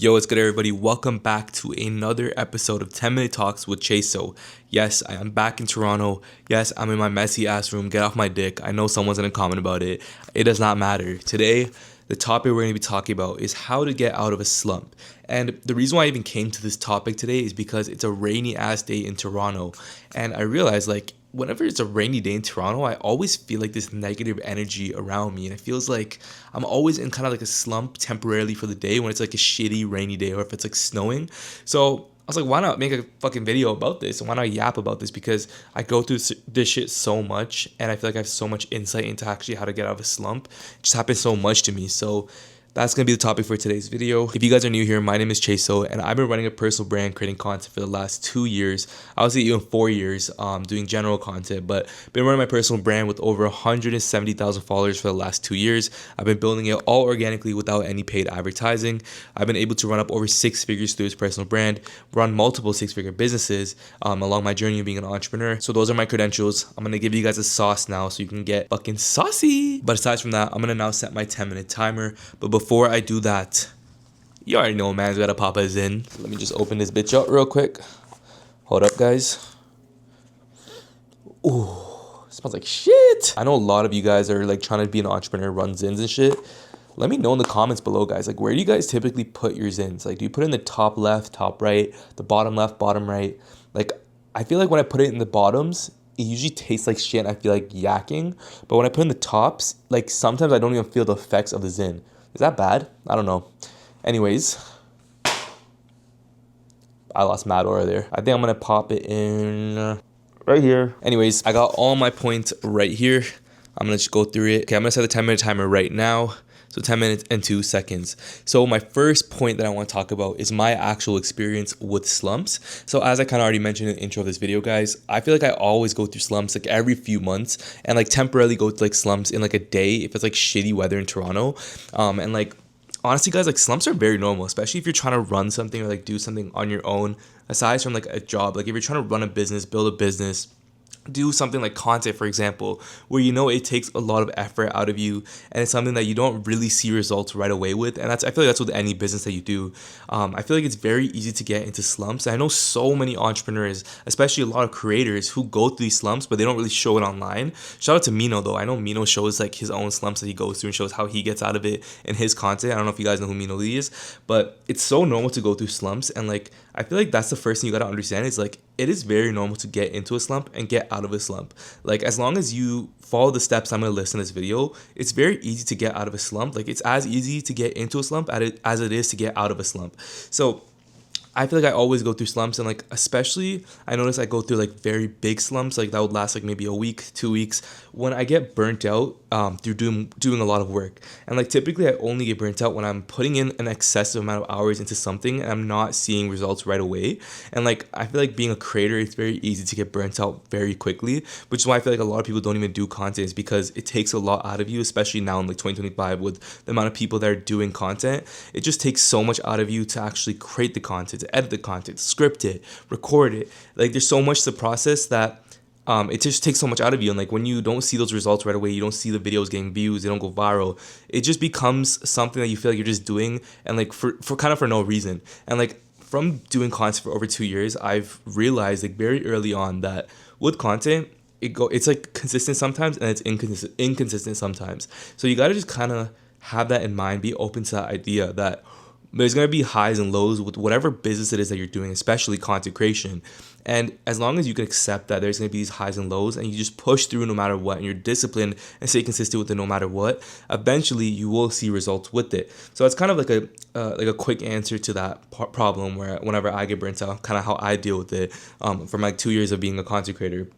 Yo, what's good, everybody? Welcome back to another episode of 10-Minute Talks with Chaso. Yes, I am back in Toronto. Yes, I'm in my messy ass room. Get off my dick. I know someone's gonna comment about it. It does not matter. Today, the topic we're gonna be talking about is how to get out of a slump. And the reason why I even came to this topic today is because it's a rainy ass day in Toronto. And I realized, whenever it's a rainy day in Toronto, I always feel like this negative energy around me. And it feels like I'm always in kind of like a slump temporarily for the day when it's like a shitty rainy day or if it's like snowing. So I was like, why not make a fucking video about this? And why not yap about this? Because I go through this shit so much and I feel like I have so much insight into actually how to get out of a slump. It just happens so much to me. So that's going to be the topic for today's video. If you guys are new here, my name is Chaso, and I've been running a personal brand creating content for the last 2 years. I would say even 4 years doing general content, but been running my personal brand with over 170,000 followers for the last 2 years. I've been building it all organically without any paid advertising. I've been able to run up over 6 figures through this personal brand, run multiple 6-figure businesses along my journey of being an entrepreneur. So those are my credentials. I'm going to give you guys a sauce now so you can get fucking saucy. But aside from that, I'm going to now set my 10-minute timer. But before I do that, you already know man's gotta pop us in. Let me just open this bitch up real quick. Hold up, guys. Ooh, smells like shit. I know a lot of you guys are like trying to be an entrepreneur, run zins and shit. Let me know in the comments below, guys. Like, where do you guys typically put your zins? Like, do you put it in the top left, top right, the bottom left, bottom right? Like, I feel like when I put it in the bottoms, it usually tastes like shit and I feel like yakking. But when I put in the tops, like sometimes I don't even feel the effects of the zin. Is that bad? I don't know. Anyways, I lost mad aura there. I think I'm gonna pop it in right here. Anyways, I got all my points right here. I'm gonna just go through it. Okay, I'm gonna set the 10-minute timer right now. So 10 minutes and 2 seconds. So my first point that I want to talk about is my actual experience with slumps. So as I kind of already mentioned in the intro of this video, guys, I feel like I always go through slumps like every few months and like temporarily go through like slumps in like a day if it's like shitty weather in Toronto. And like honestly, guys, like slumps are very normal, especially if you're trying to run something or like do something on your own aside from like a job. Like if you're trying to run a business, build a business, do something like content, for example, where you know it takes a lot of effort out of you and it's something that you don't really see results right away with. And I feel like that's with any business that you do. I feel like it's very easy to get into slumps. I know so many entrepreneurs, especially a lot of creators who go through these slumps, but they don't really show it online. Shout out to Mino though. I know Mino shows like his own slumps that he goes through and shows how he gets out of it in his content. I don't know if you guys know who Mino Lee is, but it's so normal to go through slumps. And like, I feel like that's the first thing you got to understand is like, it is very normal to get into a slump and get out of a slump. Like as long as you follow the steps I'm going to list in this video, it's very easy to get out of a slump. Like it's as easy to get into a slump as it is to get out of a slump. So I feel like I always go through slumps, and like especially I notice I go through like very big slumps, like that would last like maybe a week, 2 weeks, when I get burnt out through doing a lot of work. And like typically I only get burnt out when I'm putting in an excessive amount of hours into something and I'm not seeing results right away. And like I feel like being a creator, it's very easy to get burnt out very quickly, which is why I feel like a lot of people don't even do content, is because it takes a lot out of you, especially now in like 2025 with the amount of people that are doing content. It just takes so much out of you to actually create the content, to edit the content, script it, record it. Like there's so much to process that it just takes so much out of you. And like when you don't see those results right away, you don't see the videos getting views, they don't go viral, it just becomes something that you feel like you're just doing and like for kind of for no reason. And like from doing content for over 2 years, I've realized like very early on that with content, it's like consistent sometimes and it's inconsistent sometimes. So you got to just kind of have that in mind, be open to that idea that there's going to be highs and lows with whatever business it is that you're doing, especially content creation. And as long as you can accept that there's going to be these highs and lows and you just push through no matter what and you're disciplined and stay consistent with it no matter what, eventually you will see results with it. So it's kind of like a quick answer to that problem where whenever I get burnt out, kind of how I deal with it from like 2 years of being a content creator.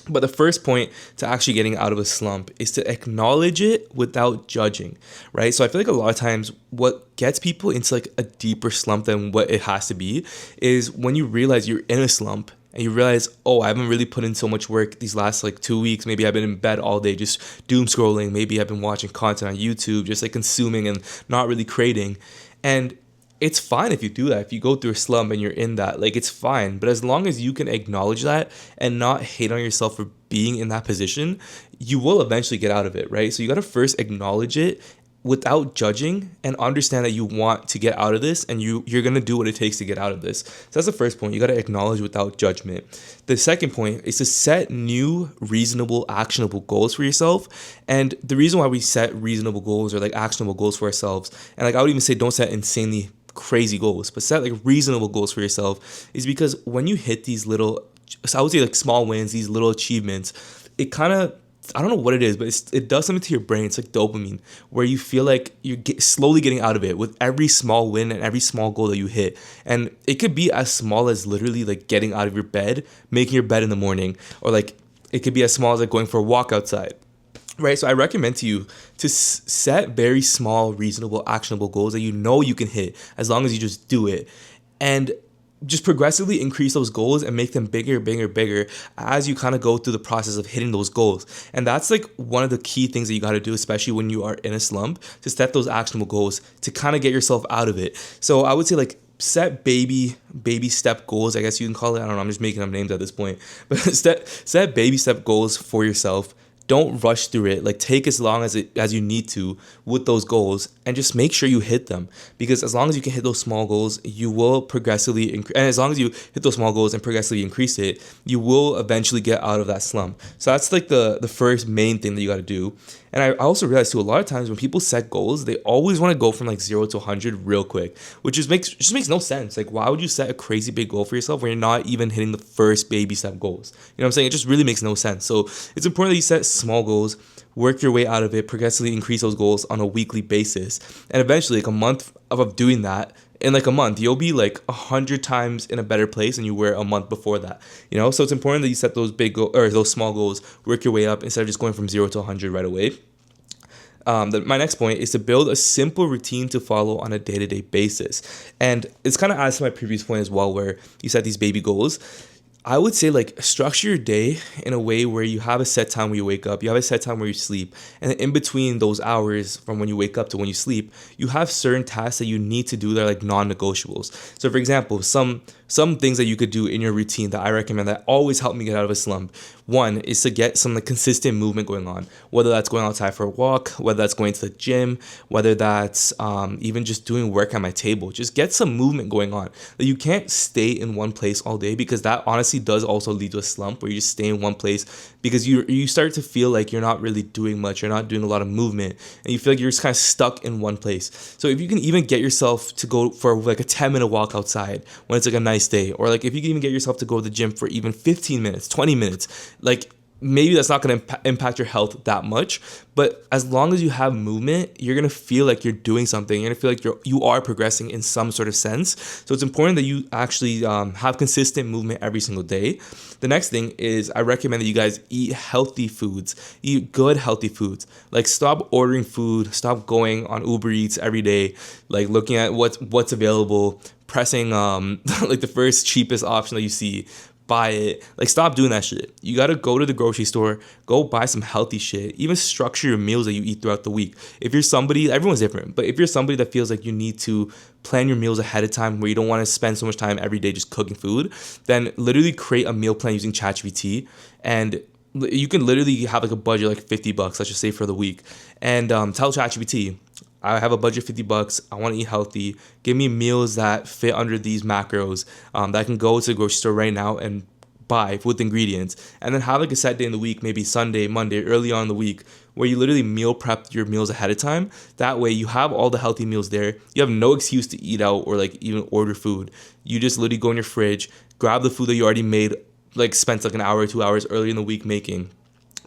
But the first point to actually getting out of a slump is to acknowledge it without judging, right? So I feel like a lot of times what gets people into like a deeper slump than what it has to be is when you realize you're in a slump and you realize, oh, I haven't really put in so much work these last like 2 weeks. Maybe I've been in bed all day just doom scrolling. Maybe I've been watching content on YouTube, just like consuming and not really creating. And it's fine if you do that. If you go through a slump and you're in that, like it's fine. But as long as you can acknowledge that and not hate on yourself for being in that position, you will eventually get out of it, right? So you got to first acknowledge it without judging, and understand that you want to get out of this, and you're going to do what it takes to get out of this. So that's the first point. You got to acknowledge without judgment. The second point is to set new, reasonable, actionable goals for yourself. And the reason why we set reasonable goals or like actionable goals for ourselves, and like I would even say don't set insanely crazy goals, but set like reasonable goals for yourself, is because when you hit these little, so I would say like small wins, these little achievements, it kind of, I don't know what it is, but it does something to your brain. It's like dopamine, where you feel like you're slowly getting out of it with every small win and every small goal that you hit. And it could be as small as literally like getting out of your bed, making your bed in the morning, or like it could be as small as like going for a walk outside. Right, so I recommend to you to set very small, reasonable, actionable goals that you know you can hit as long as you just do it. And just progressively increase those goals and make them bigger, bigger, bigger as you kind of go through the process of hitting those goals. And that's like one of the key things that you got to do, especially when you are in a slump, to set those actionable goals to kind of get yourself out of it. So I would say like set baby step goals, I guess you can call it. I don't know, I'm just making up names at this point. But set baby step goals for yourself. Don't rush through it. Like take as long as you need to with those goals, and just make sure you hit them. Because as long as you can hit those small goals, you will progressively and as long as you hit those small goals and progressively increase it, you will eventually get out of that slump. So that's like the first main thing that you got to do. And I also realized too, a lot of times when people set goals, they always want to go from like 0 to 100 real quick, which just makes no sense. Like, why would you set a crazy big goal for yourself when you're not even hitting the first baby step goals? You know what I'm saying? It just really makes no sense. So it's important that you set small goals, work your way out of it, progressively increase those goals on a weekly basis. And eventually, like a month of doing that, in like a month, you'll be like 100 times in a better place than you were a month before that. You know, so it's important that you set those those small goals, work your way up instead of just going from 0 to 100 right away. My next point is to build a simple routine to follow on a day-to-day basis. And it's kind of adds to my previous point as well, where you set these baby goals. I would say like structure your day in a way where you have a set time when you wake up, you have a set time where you sleep, and in between those hours from when you wake up to when you sleep, you have certain tasks that you need to do that are like non-negotiables. So for example, some things that you could do in your routine that I recommend that always help me get out of a slump. One is to get some like consistent movement going on, whether that's going outside for a walk, whether that's going to the gym, whether that's even just doing work at my table. Just get some movement going on. That you can't stay in one place all day, because that honestly does also lead to a slump where you just stay in one place because you start to feel like you're not really doing much, you're not doing a lot of movement, and you feel like you're just kind of stuck in one place. So if you can even get yourself to go for like a 10-minute walk outside when it's like a nice day, or like if you can even get yourself to go to the gym for even 15 minutes, 20 minutes, like maybe that's not going to impact your health that much, but as long as you have movement, you're going to feel like you're doing something. You're going to feel like you are progressing in some sort of sense. So it's important that you actually have consistent movement every single day. The next thing is I recommend that you guys eat healthy foods, eat good healthy foods. Like stop ordering food, stop going on Uber Eats every day, like looking at what's available, pressing like the first cheapest option that you see, buy it. Like stop doing that shit. You gotta go to the grocery store, go buy some healthy shit. Even structure your meals that you eat throughout the week. If you're somebody, everyone's different, but if you're somebody that feels like you need to plan your meals ahead of time, where you don't want to spend so much time every day just cooking food, then literally create a meal plan using ChatGPT, and you can literally have like a budget like $50, let's just say, for the week, and tell ChatGPT, I have a budget of $50. I want to eat healthy. Give me meals that fit under these macros that I can go to the grocery store right now and buy with ingredients. And then have like a set day in the week, maybe Sunday, Monday, early on in the week, where you literally meal prep your meals ahead of time. That way you have all the healthy meals there. You have no excuse to eat out or like even order food. You just literally go in your fridge, grab the food that you already made, like spent like an hour or 2 hours early in the week making,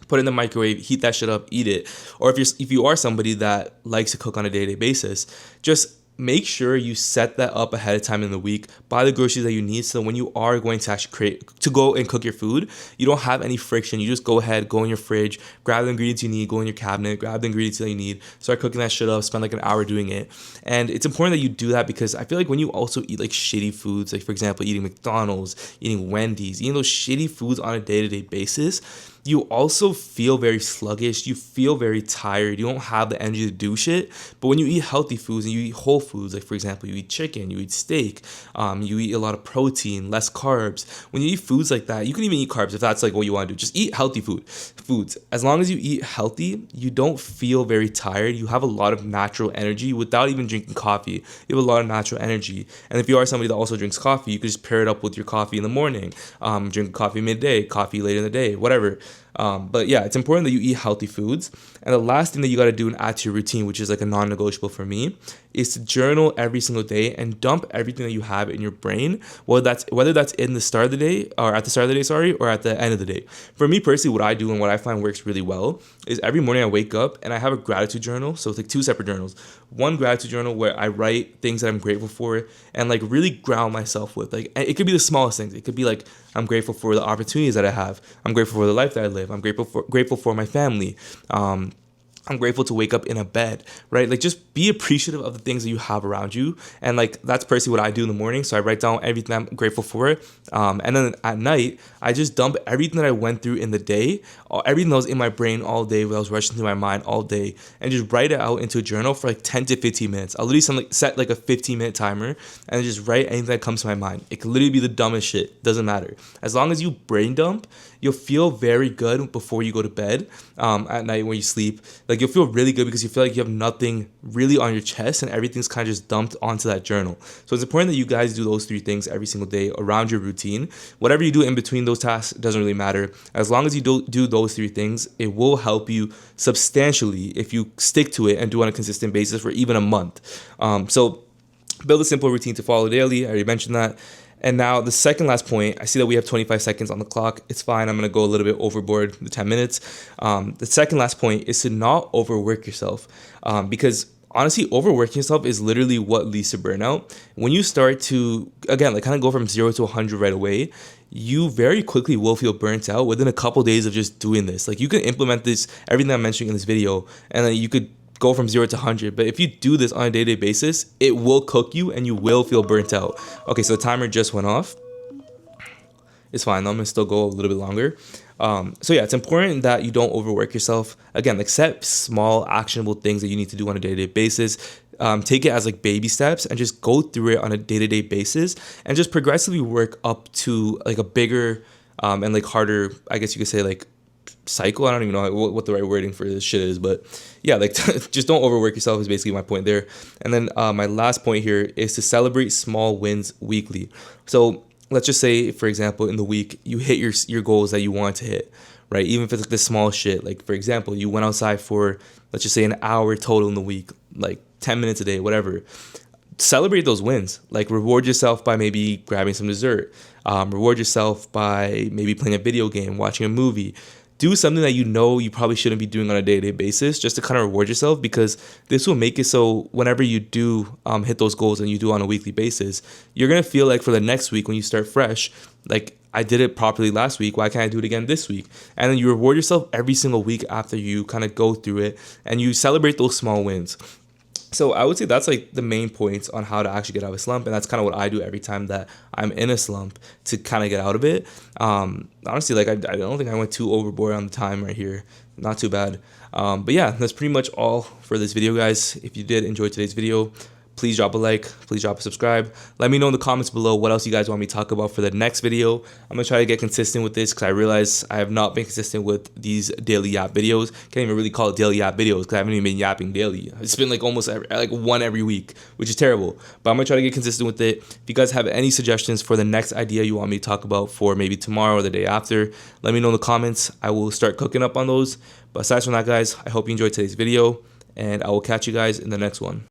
put it in the microwave, heat that shit up, eat it. Or if you are somebody that likes to cook on a day-to-day basis, just make sure you set that up ahead of time in the week. Buy the groceries that you need, so when you are going to actually go and cook your food, you don't have any friction. You just go ahead, go in your fridge, grab the ingredients you need, go in your cabinet, grab the ingredients that you need, start cooking that shit up, spend like an hour doing it. And it's important that you do that, because I feel like when you also eat like shitty foods, like for example, eating McDonald's, eating Wendy's, eating those shitty foods on a day-to-day basis, you also feel very sluggish. You feel very tired. You don't have the energy to do shit. But when you eat healthy foods and you eat whole foods, like for example, you eat chicken, you eat steak, you eat a lot of protein, less carbs. When you eat foods like that, you can even eat carbs if that's like what you want to do. Just eat healthy foods. As long as you eat healthy, you don't feel very tired. You have a lot of natural energy without even drinking coffee. You have a lot of natural energy. And if you are somebody that also drinks coffee, you could just pair it up with your coffee in the morning, drink coffee midday, coffee later in the day, whatever. But yeah, it's important that you eat healthy foods. And the last thing that you got to do and add to your routine, which is like a non-negotiable for me, is to journal every single day and dump everything that you have in your brain, whether that's in the start of the day or at the start of the day, or at the end of the day. For me personally, what I do and what I find works really well is every morning I wake up and I have a gratitude journal. So it's like 2 separate journals. One gratitude journal where I write things that I'm grateful for and like really ground myself with. Like it could be the smallest things. It could be like I'm grateful for the opportunities that I have. I'm grateful for the life that I live. I'm grateful for my family. I'm grateful to wake up in a bed, right? Like just be appreciative of the things that you have around you. And like that's personally what I do in the morning. So I write down everything I'm grateful for. And then at night, I just dump everything that I went through in the day, everything that was in my brain all day, what I was rushing through my mind all day, and just write it out into a journal for like 10 to 15 minutes. I'll literally set like a 15-minute timer and just write anything that comes to my mind. It could literally be the dumbest shit. Doesn't matter. As long as you brain dump, you'll feel very good before you go to bed at night when you sleep. Like you'll feel really good because you feel like you have nothing really on your chest and everything's kind of just dumped onto that journal. So it's important that you guys do those 3 things every single day around your routine. Whatever you do in between those tasks doesn't really matter. As long as you do those 3 things, it will help you substantially if you stick to it and do it on a consistent basis for even a month. So build a simple routine to follow daily. I already mentioned that. And now the second last point, I see that we have 25 seconds on the clock. It's fine. I'm going to go a little bit overboard the 10 minutes. The second last point is to not overwork yourself because honestly, overworking yourself is literally what leads to burnout. When you start to, again, like kind of go from 0 to 100 right away, you very quickly will feel burnt out within a couple days of just doing this. Like you can implement this, everything I'm mentioning in this video, and then you could go from 0 to 100. But if you do this on a day-to-day basis, it will cook you and you will feel burnt out. Okay, so the timer just went off. It's fine. I'm gonna still go a little bit longer. So yeah, it's important that you don't overwork yourself. Again, like set small actionable things that you need to do on a day-to-day basis. Take it as like baby steps and just go through it on a day-to-day basis and just progressively work up to like a bigger and like harder, I guess you could say, like cycle. I don't even know what the right wording for this shit is, but yeah, like just don't overwork yourself is basically my point there. And then my last point here is to celebrate small wins weekly. So let's just say, for example, in the week you hit your goals that you want to hit, right? Even if it's like the small shit, like for example, you went outside for, let's just say, an hour total in the week, like 10 minutes a day, whatever. Celebrate those wins. Like reward yourself by maybe grabbing some dessert. Reward yourself by maybe playing a video game, watching a movie. Do something that you know you probably shouldn't be doing on a day-to-day basis just to kind of reward yourself, because this will make it so whenever you do hit those goals and you do on a weekly basis, you're going to feel like for the next week when you start fresh, like I did it properly last week, why can't I do it again this week? And then you reward yourself every single week after you kind of go through it and you celebrate those small wins. So I would say that's like the main points on how to actually get out of a slump. And that's kind of what I do every time that I'm in a slump to kind of get out of it. Honestly, like I don't think I went too overboard on the time right here. Not too bad. But yeah, that's pretty much all for this video, guys. If you did enjoy today's video, please drop a like, please drop a subscribe. Let me know in the comments below what else you guys want me to talk about for the next video. I'm going to try to get consistent with this because I realize I have not been consistent with these daily yap videos. Can't even really call it daily yap videos because I haven't even been yapping daily. It's been like almost one every week, which is terrible. But I'm going to try to get consistent with it. If you guys have any suggestions for the next idea you want me to talk about for maybe tomorrow or the day after, let me know in the comments. I will start cooking up on those. But aside from that, guys, I hope you enjoyed today's video, and I will catch you guys in the next one.